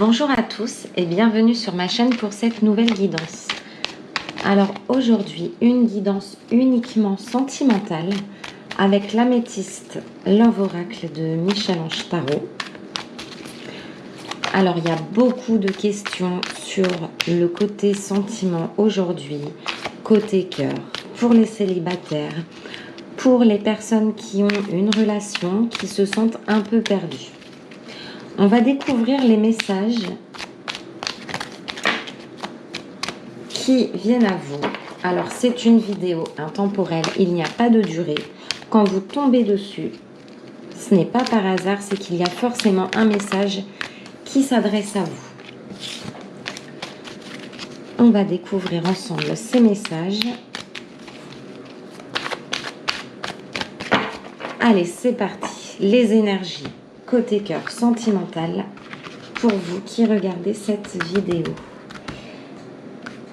Bonjour à tous et bienvenue sur ma chaîne pour cette nouvelle guidance. Alors aujourd'hui, une guidance uniquement sentimentale avec l'améthyste Love Oracle de Michel-Ange Tarot. Alors il y a beaucoup de questions sur le côté sentiment aujourd'hui, côté cœur, pour les célibataires, pour les personnes qui ont une relation, qui se sentent un peu perdues. On va découvrir les messages qui viennent à vous. Alors, c'est une vidéo intemporelle, il n'y a pas de durée. Quand vous tombez dessus, ce n'est pas par hasard, c'est qu'il y a forcément un message qui s'adresse à vous. On va découvrir ensemble ces messages. Allez, c'est parti. Les énergies côté cœur sentimental pour vous qui regardez cette vidéo.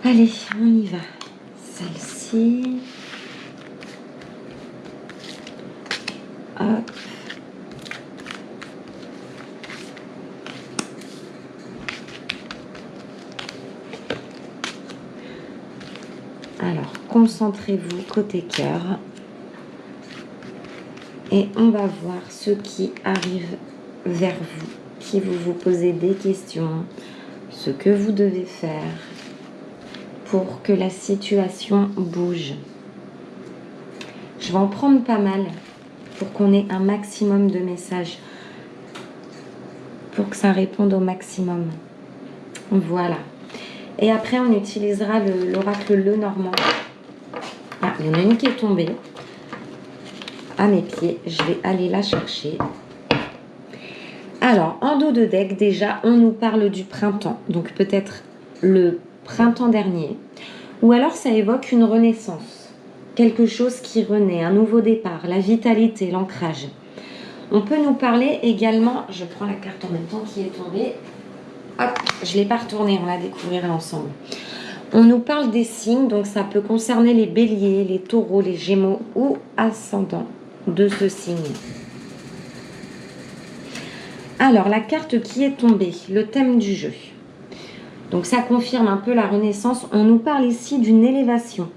Allez, on y va. Celle-ci. Hop. Alors, concentrez-vous côté cœur. Et on va voir ce qui arrive vers vous, si vous vous posez des questions, ce que vous devez faire pour que la situation bouge. Je vais en prendre pas mal pour qu'on ait un maximum de messages, pour que ça réponde au maximum. Voilà. Et après, on utilisera l'oracle Lenormand. Ah, il y en a une qui est tombée à mes pieds, je vais aller la chercher. Alors, en dos de deck, déjà, on nous parle du printemps, donc peut-être le printemps dernier, ou alors ça évoque une renaissance, quelque chose qui renaît, un nouveau départ, la vitalité, l'ancrage. On peut nous parler également, je prends la carte en même temps qui est tombée, hop, je ne l'ai pas retournée, on la découvrira ensemble. On nous parle des signes, donc ça peut concerner les béliers, les taureaux, les gémeaux ou ascendants de ce signe. Alors, la carte qui est tombée, le thème du jeu. Donc, ça confirme un peu la renaissance. On nous parle ici d'une élévation,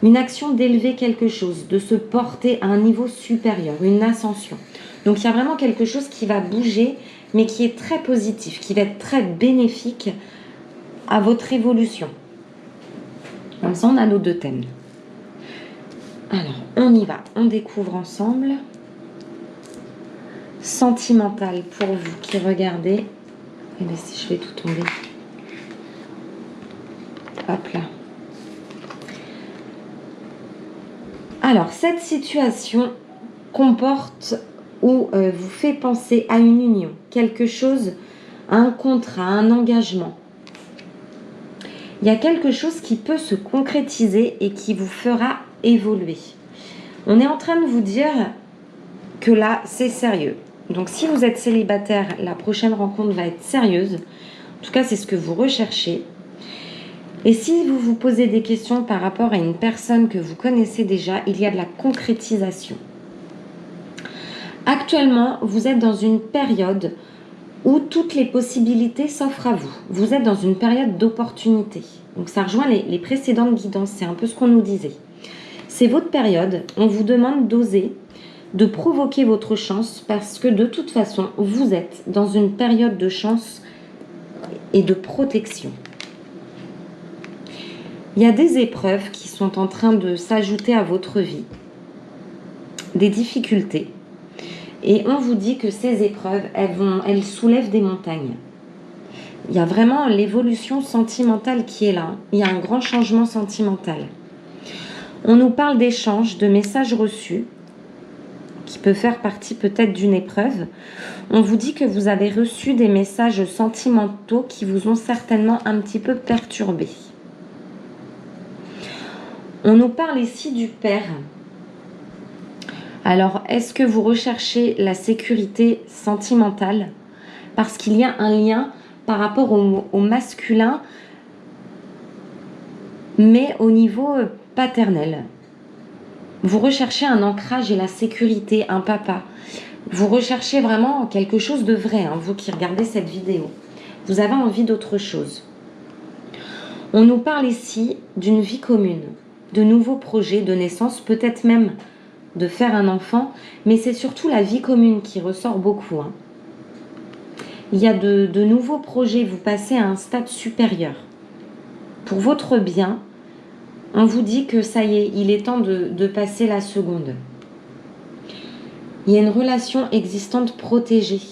une action d'élever quelque chose, de se porter à un niveau supérieur, une ascension. Donc, il y a vraiment quelque chose qui va bouger, mais qui est très positif, qui va être très bénéfique à votre évolution. Comme ça, on a nos deux thèmes. Alors, on y va, on découvre ensemble. Sentimental pour vous qui regardez. Et bien, si je fais tout tomber. Hop là. Alors, cette situation comporte ou vous fait penser à une union, quelque chose, à un contrat, à un engagement. Il y a quelque chose qui peut se concrétiser et qui vous fera évoluer. On est en train de vous dire que là, c'est sérieux. Donc, si vous êtes célibataire, la prochaine rencontre va être sérieuse. En tout cas, c'est ce que vous recherchez. Et si vous vous posez des questions par rapport à une personne que vous connaissez déjà, il y a de la concrétisation. Actuellement, vous êtes dans une période où toutes les possibilités s'offrent à vous. Vous êtes dans une période d'opportunité. Donc, ça rejoint les précédentes guidances. C'est un peu ce qu'on nous disait. C'est votre période. On vous demande d'oser, de provoquer votre chance parce que de toute façon, vous êtes dans une période de chance et de protection. Il y a des épreuves qui sont en train de s'ajouter à votre vie, des difficultés. Et on vous dit que ces épreuves, elles soulèvent des montagnes. Il y a vraiment l'évolution sentimentale qui est là. Il y a un grand changement sentimental. On nous parle d'échanges, de messages reçus, qui peut faire partie peut-être d'une épreuve. On vous dit que vous avez reçu des messages sentimentaux qui vous ont certainement un petit peu perturbé. On nous parle ici du père. Alors, est-ce que vous recherchez la sécurité sentimentale? Parce qu'il y a un lien par rapport au masculin, mais au niveau paternel. Vous recherchez un ancrage et la sécurité, un papa. Vous recherchez vraiment quelque chose de vrai, hein, vous qui regardez cette vidéo. Vous avez envie d'autre chose. On nous parle ici d'une vie commune, de nouveaux projets de naissance, peut-être même de faire un enfant, mais c'est surtout la vie commune qui ressort beaucoup, hein. Il y a de nouveaux projets, vous passez à un stade supérieur. Pour votre bien, on vous dit que ça y est, il est temps de passer la seconde. Il y a une relation existante protégée.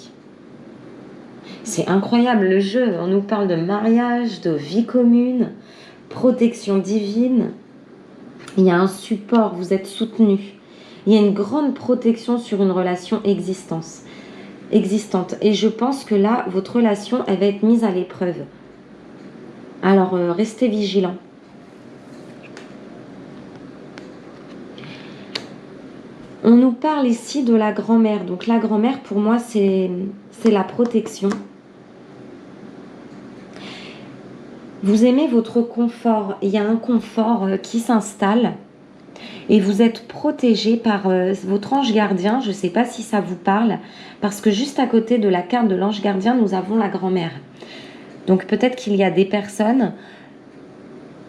C'est incroyable le jeu, on nous parle de mariage, de vie commune, protection divine. Il y a un support, vous êtes soutenu. Il y a une grande protection sur une relation existante. Et je pense que là, votre relation, elle va être mise à l'épreuve. Alors, restez vigilants. On nous parle ici de la grand-mère. Donc la grand-mère, pour moi, c'est la protection. Vous aimez votre confort. Il y a un confort qui s'installe. Et vous êtes protégé par votre ange gardien. Je ne sais pas si ça vous parle. Parce que juste à côté de la carte de l'ange gardien, nous avons la grand-mère. Donc peut-être qu'il y a des personnes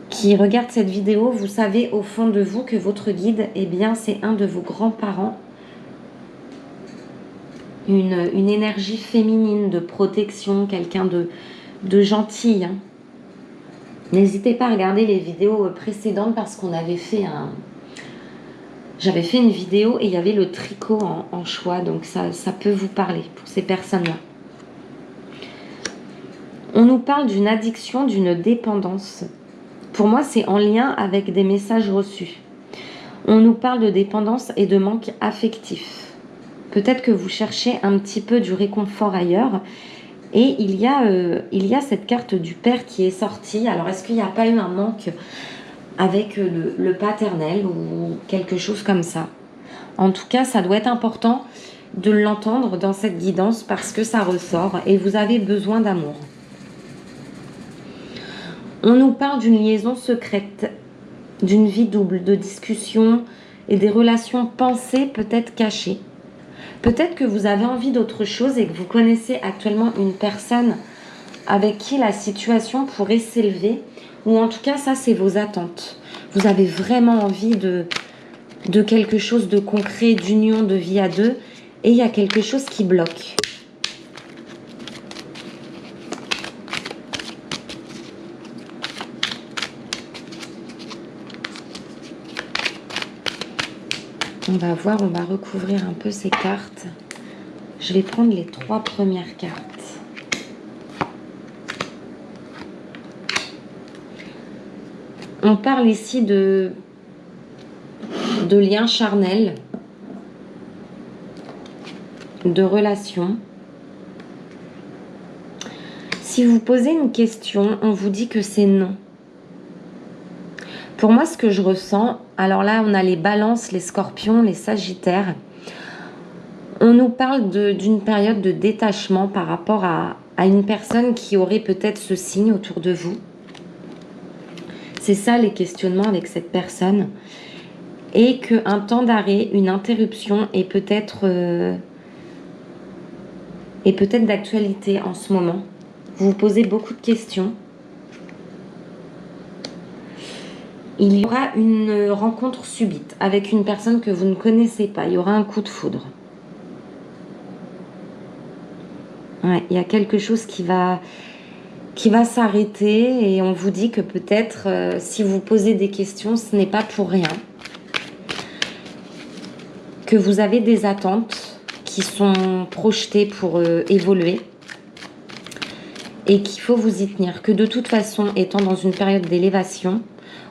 qui regardent cette vidéo, vous savez au fond de vous que votre guide, eh bien, c'est un de vos grands-parents. Une énergie féminine de protection, quelqu'un de gentil, hein. N'hésitez pas à regarder les vidéos précédentes parce qu'on avait fait j'avais fait une vidéo et il y avait le tricot en choix, donc ça peut vous parler pour ces personnes-là. On nous parle d'une addiction, d'une dépendance. Pour moi, c'est en lien avec des messages reçus. On nous parle de dépendance et de manque affectif. Peut-être que vous cherchez un petit peu du réconfort ailleurs. Et il y a cette carte du père qui est sortie. Alors, est-ce qu'il n'y a pas eu un manque avec le paternel ou quelque chose comme ça? En tout cas, ça doit être important de l'entendre dans cette guidance parce que ça ressort et vous avez besoin d'amour. On nous parle d'une liaison secrète, d'une vie double, de discussions et des relations pensées peut-être cachées. Peut-être que vous avez envie d'autre chose et que vous connaissez actuellement une personne avec qui la situation pourrait s'élever, ou en tout cas, ça, c'est vos attentes. Vous avez vraiment envie de quelque chose de concret, d'union, de vie à deux, et il y a quelque chose qui bloque. On va voir, on va recouvrir un peu ces cartes. Je vais prendre les 3 premières cartes. On parle ici de liens charnels, de relations. Si vous posez une question, on vous dit que c'est non. Pour moi, ce que je ressens, alors là, on a les balances, les scorpions, les sagittaires. On nous parle d'une période de détachement par rapport à une personne qui aurait peut-être ce signe autour de vous. C'est ça les questionnements avec cette personne. Et qu'un temps d'arrêt, une interruption est peut-être d'actualité en ce moment. Vous vous posez beaucoup de questions. Il y aura une rencontre subite avec une personne que vous ne connaissez pas. Il y aura un coup de foudre. Ouais, il y a quelque chose qui va s'arrêter et on vous dit que peut-être si vous posez des questions, ce n'est pas pour rien. Que vous avez des attentes qui sont projetées pour évoluer et qu'il faut vous y tenir. Que de toute façon, étant dans une période d'élévation,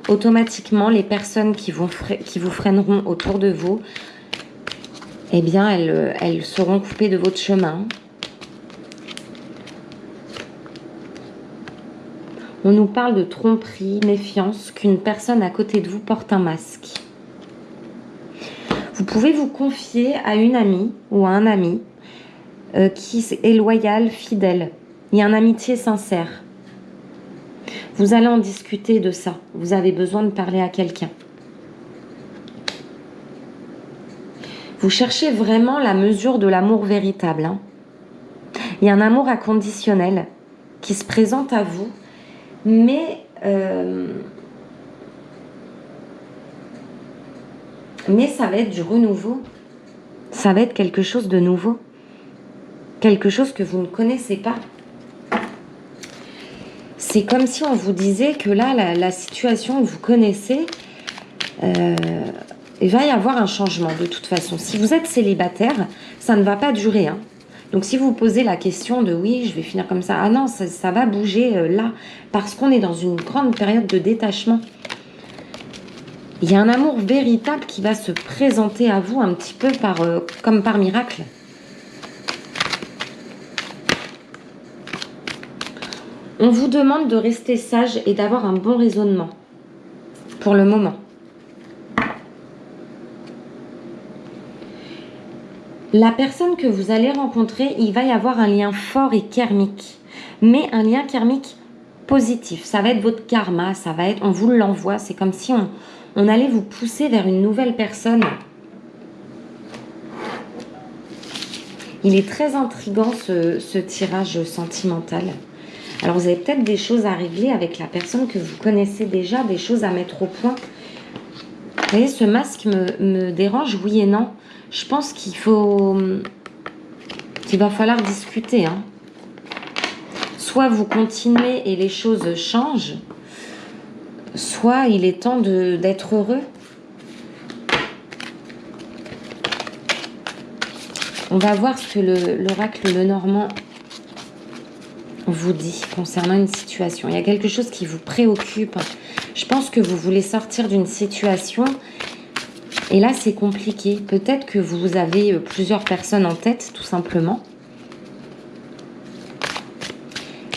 automatiquement, les personnes qui vous freineront autour de vous, eh bien, elles seront coupées de votre chemin. On nous parle de tromperie, méfiance, qu'une personne à côté de vous porte un masque. Vous pouvez vous confier à une amie ou à un ami qui est loyal, fidèle. Il y a une amitié sincère. Vous allez en discuter de ça. Vous avez besoin de parler à quelqu'un. Vous cherchez vraiment la mesure de l'amour véritable, hein. Il y a un amour inconditionnel qui se présente à vous, mais ça va être du renouveau. Ça va être quelque chose de nouveau. Quelque chose que vous ne connaissez pas. C'est comme si on vous disait que là, la situation que vous connaissez, il va y avoir un changement de toute façon. Si vous êtes célibataire, ça ne va pas durer, hein. Donc si vous posez la question de oui, je vais finir comme ça, ah non, ça va bouger là, parce qu'on est dans une grande période de détachement. Il y a un amour véritable qui va se présenter à vous un petit peu comme par miracle. On vous demande de rester sage et d'avoir un bon raisonnement pour le moment. La personne que vous allez rencontrer, il va y avoir un lien fort et karmique, mais un lien karmique positif. Ça va être votre karma, ça va être, on vous l'envoie, c'est comme si on allait vous pousser vers une nouvelle personne. Il est très intriguant ce tirage sentimental. Alors vous avez peut-être des choses à régler avec la personne que vous connaissez déjà, des choses à mettre au point. Vous voyez, ce masque me dérange, oui et non. Je pense qu'il va falloir discuter, hein. Soit vous continuez et les choses changent, soit il est temps d'être heureux. On va voir ce que l'oracle Lenormand vous dit concernant une situation. Il y a quelque chose qui vous préoccupe. Je pense que vous voulez sortir d'une situation. Et là, c'est compliqué. Peut-être que vous avez plusieurs personnes en tête, tout simplement.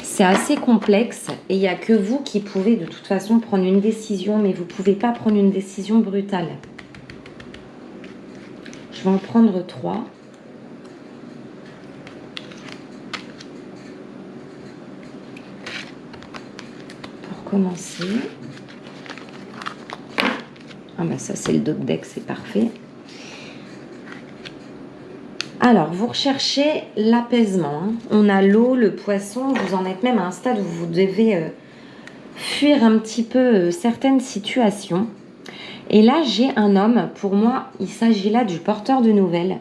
C'est assez complexe et il n'y a que vous qui pouvez de toute façon prendre une décision, mais vous ne pouvez pas prendre une décision brutale. Je vais en prendre 3. Pour commencer. Ah ben ça c'est le dos de deck, c'est parfait. Alors, vous recherchez l'apaisement, hein. On a l'eau, le poisson, vous en êtes même à un stade où vous devez fuir un petit peu certaines situations. Et là, j'ai un homme, pour moi, il s'agit là du porteur de nouvelles.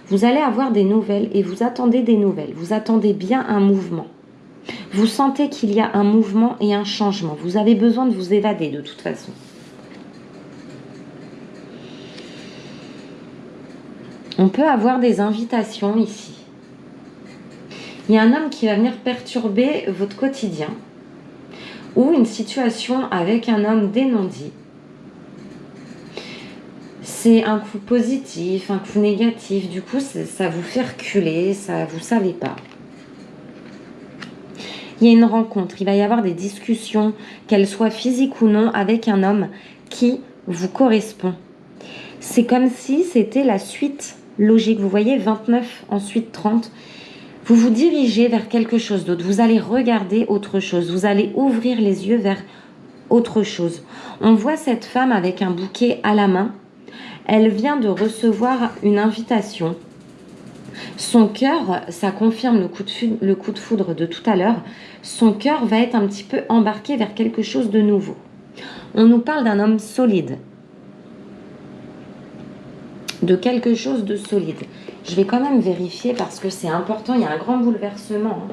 Vous allez avoir des nouvelles et vous attendez des nouvelles. Vous attendez bien un mouvement. Vous sentez qu'il y a un mouvement et un changement. Vous avez besoin de vous évader de toute façon. On peut avoir des invitations ici. Il y a un homme qui va venir perturber votre quotidien ou une situation avec un homme des non-dits. C'est un coup positif, un coup négatif. Du coup, ça vous fait reculer, ça, vous ne savez pas. Il y a une rencontre, il va y avoir des discussions, qu'elles soient physiques ou non, avec un homme qui vous correspond. C'est comme si c'était la suite logique. Vous voyez, 29, ensuite 30. Vous vous dirigez vers quelque chose d'autre. Vous allez regarder autre chose. Vous allez ouvrir les yeux vers autre chose. On voit cette femme avec un bouquet à la main. Elle vient de recevoir une invitation. Son cœur, ça confirme le coup de foudre de tout à l'heure. Son cœur va être un petit peu embarqué vers quelque chose de nouveau. On nous parle d'un homme solide. De quelque chose de solide. Je vais quand même vérifier parce que c'est important, il y a un grand bouleversement.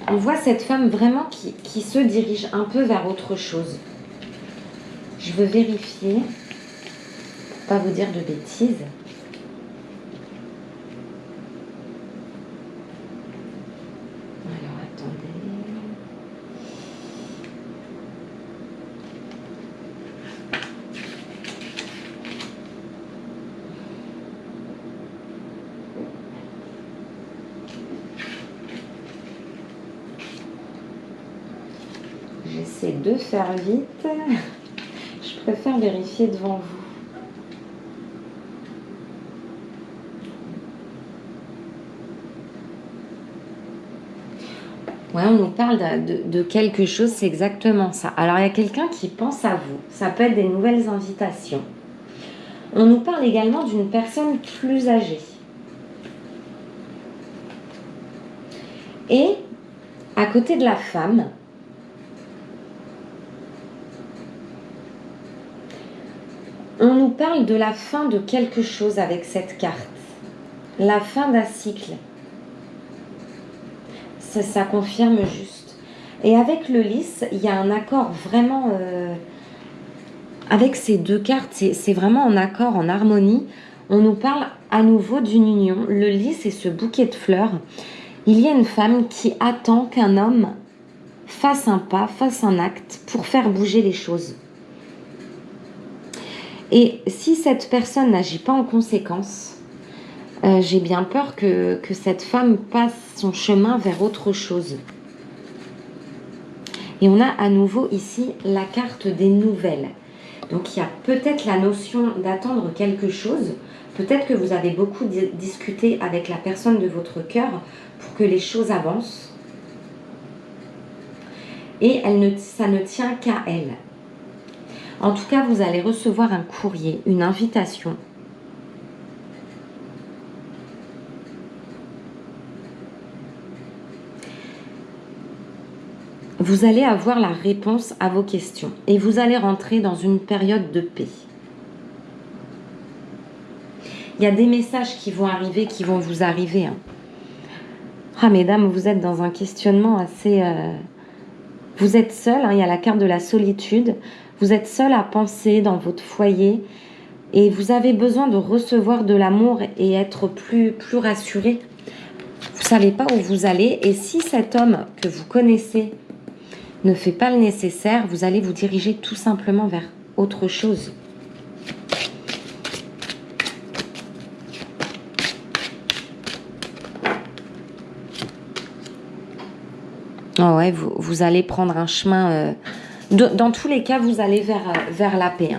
On voit cette femme vraiment qui se dirige un peu vers autre chose. Je veux vérifier, pour pas vous dire de bêtises. Alors, attendez. J'essaie de faire vite. Je préfère vérifier devant vous. Ouais, on nous parle de quelque chose, c'est exactement ça. Alors, il y a quelqu'un qui pense à vous. Ça peut être des nouvelles invitations. On nous parle également d'une personne plus âgée. Et à côté de la femme, on nous parle de la fin de quelque chose avec cette carte. La fin d'un cycle. Ça confirme juste. Et avec le lys, il y a un accord vraiment... avec ces deux cartes, c'est vraiment en accord, en harmonie. On nous parle à nouveau d'une union. Le lys et ce bouquet de fleurs. Il y a une femme qui attend qu'un homme fasse un pas, fasse un acte pour faire bouger les choses. Et si cette personne n'agit pas en conséquence, j'ai bien peur que cette femme passe son chemin vers autre chose. Et on a à nouveau ici la carte des nouvelles. Donc il y a peut-être la notion d'attendre quelque chose. Peut-être que vous avez beaucoup discuté avec la personne de votre cœur pour que les choses avancent. Et ça ne tient qu'à elle. En tout cas, vous allez recevoir un courrier, une invitation. Vous allez avoir la réponse à vos questions et vous allez rentrer dans une période de paix. Il y a des messages qui vont arriver, qui vont vous arriver. Ah, mesdames, vous êtes dans un questionnement assez... Vous êtes seul, il y a la carte de la solitude. Vous êtes seul à penser dans votre foyer et vous avez besoin de recevoir de l'amour et être plus rassuré. Vous ne savez pas où vous allez et si cet homme que vous connaissez ne fait pas le nécessaire, vous allez vous diriger tout simplement vers autre chose. Oh ouais, vous allez prendre un chemin... dans tous les cas, vous allez vers la paix.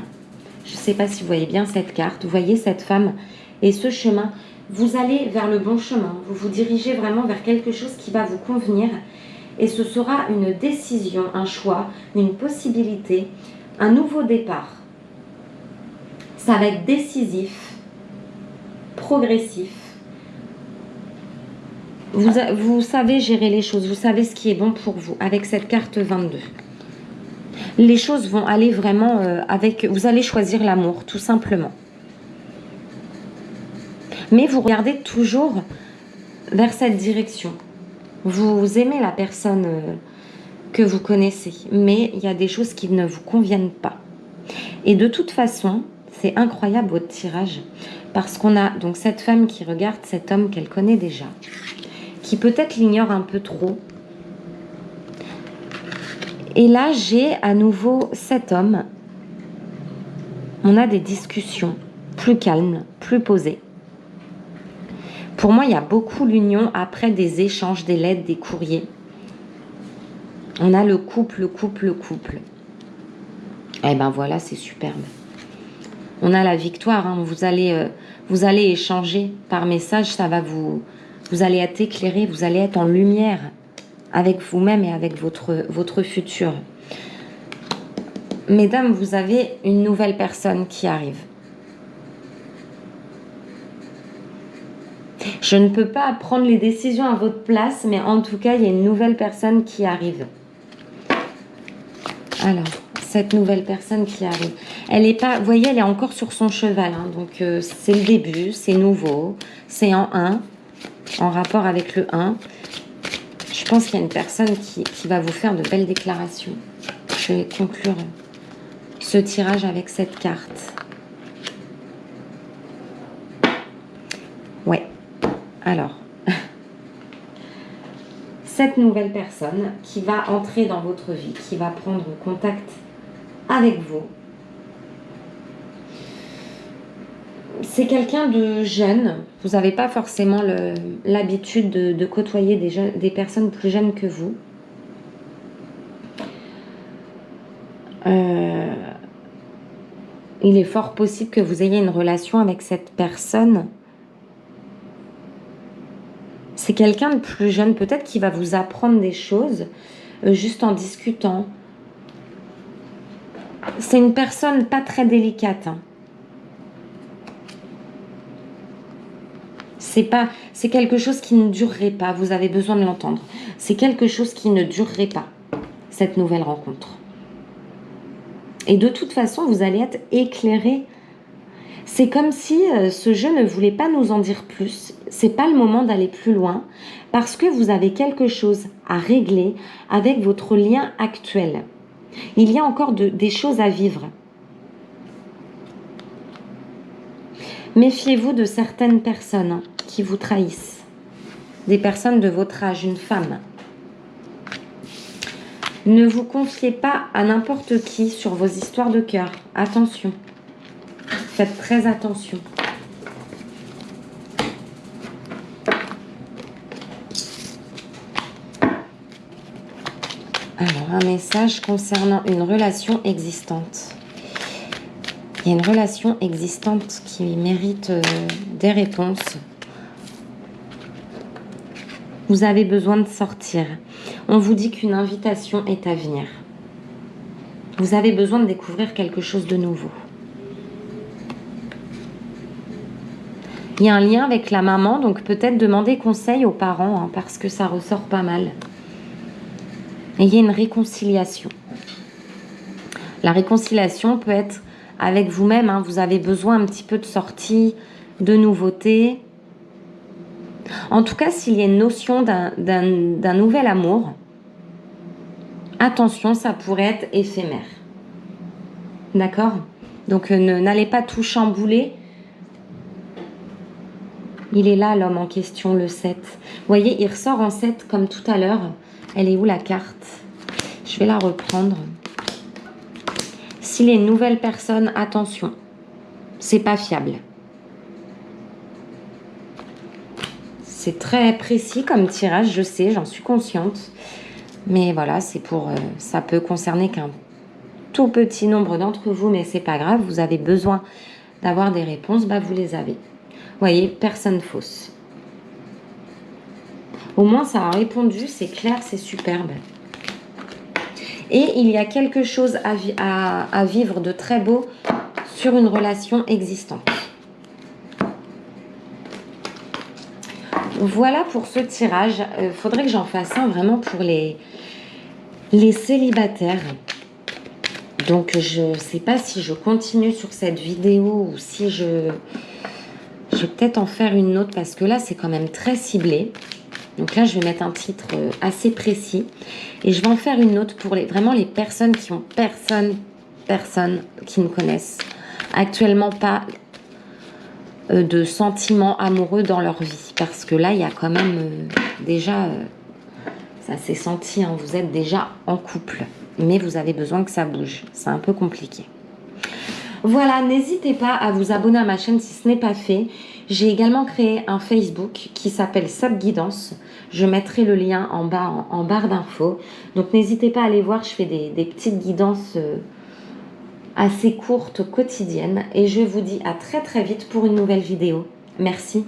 Je ne sais pas si vous voyez bien cette carte. Vous voyez cette femme et ce chemin. Vous allez vers le bon chemin. Vous vous dirigez vraiment vers quelque chose qui va vous convenir. Et ce sera une décision, un choix, une possibilité, un nouveau départ. Ça va être décisif, progressif. Vous savez gérer les choses, vous savez ce qui est bon pour vous avec cette carte 22. Les choses vont aller vraiment avec... Vous allez choisir l'amour, tout simplement. Mais vous regardez toujours vers cette direction. Vous aimez la personne que vous connaissez, mais il y a des choses qui ne vous conviennent pas. Et de toute façon, c'est incroyable votre tirage, parce qu'on a donc cette femme qui regarde cet homme qu'elle connaît déjà, qui peut-être l'ignore un peu trop. Et là, j'ai à nouveau cet homme. On a des discussions plus calmes, plus posées. Pour moi, il y a beaucoup l'union après des échanges, des lettres, des courriers. On a le couple. Eh ben voilà, c'est superbe. On a la victoire. Vous allez échanger par message. Ça va vous allez être éclairé, vous allez être en lumière avec vous-même et avec votre futur. Mesdames, vous avez une nouvelle personne qui arrive. Je ne peux pas prendre les décisions à votre place, mais en tout cas, il y a une nouvelle personne qui arrive. Alors, cette nouvelle personne qui arrive, elle est pas, vous voyez, elle est encore sur son cheval. Donc, c'est le début, c'est nouveau, c'est en 1, en rapport avec le 1. Je pense qu'il y a une personne qui va vous faire de belles déclarations. Je vais conclure ce tirage avec cette carte. Ouais. Alors, cette nouvelle personne qui va entrer dans votre vie, qui va prendre contact avec vous, c'est quelqu'un de jeune. Vous n'avez pas forcément l'habitude de côtoyer des personnes plus jeunes que vous. Il est fort possible que vous ayez une relation avec cette personne. C'est quelqu'un de plus jeune, peut-être qui va vous apprendre des choses juste en discutant. C'est une personne pas très délicate. C'est quelque chose qui ne durerait pas. Vous avez besoin de l'entendre. C'est quelque chose qui ne durerait pas, cette nouvelle rencontre. Et de toute façon, vous allez être éclairé. C'est comme si ce jeu ne voulait pas nous en dire plus. C'est pas le moment d'aller plus loin parce que vous avez quelque chose à régler avec votre lien actuel. Il y a encore des choses à vivre. Méfiez-vous de certaines personnes qui vous trahissent. Des personnes de votre âge, une femme. Ne vous confiez pas à n'importe qui sur vos histoires de cœur. Attention. Faites très attention. Alors, un message concernant une relation existante. Il y a une relation existante qui mérite des réponses. Vous avez besoin de sortir. On vous dit qu'une invitation est à venir. Vous avez besoin de découvrir quelque chose de nouveau. Il y a un lien avec la maman, donc peut-être demander conseil aux parents, parce que ça ressort pas mal. Et il y a une réconciliation. La réconciliation peut être avec vous-même, vous avez besoin un petit peu de sortie, de nouveauté. En tout cas, s'il y a une notion d'un nouvel amour, attention, ça pourrait être éphémère. D'accord? Donc n'allez pas tout chambouler. Il est là, l'homme en question, le 7. Vous voyez, il ressort en 7 comme tout à l'heure. Elle est où la carte? Je vais la reprendre. S'il est une nouvelle personne, attention. C'est pas fiable. C'est très précis comme tirage, je sais, j'en suis consciente. Mais voilà, c'est pour... ça peut concerner qu'un tout petit nombre d'entre vous, mais c'est pas grave. Vous avez besoin d'avoir des réponses, vous les avez. Vous voyez, personne fausse. Au moins, ça a répondu, c'est clair, c'est superbe. Et il y a quelque chose à vivre de très beau sur une relation existante. Voilà pour ce tirage. Faudrait que j'en fasse un vraiment pour les célibataires. Donc, je ne sais pas si je continue sur cette vidéo ou si je vais peut-être en faire une autre parce que là, c'est quand même très ciblé. Donc là, je vais mettre un titre assez précis. Et je vais en faire une autre pour vraiment les personnes qui ont personne qui ne connaissent actuellement pas de sentiments amoureux dans leur vie. Parce que là, il y a quand même déjà, ça s'est senti, vous êtes déjà en couple. Mais vous avez besoin que ça bouge. C'est un peu compliqué. Voilà, n'hésitez pas à vous abonner à ma chaîne si ce n'est pas fait. J'ai également créé un Facebook qui s'appelle Subguidance. Je mettrai le lien en bas, en barre d'infos. Donc n'hésitez pas à aller voir, je fais des petites guidances assez courtes, quotidiennes. Et je vous dis à très très vite pour une nouvelle vidéo. Merci.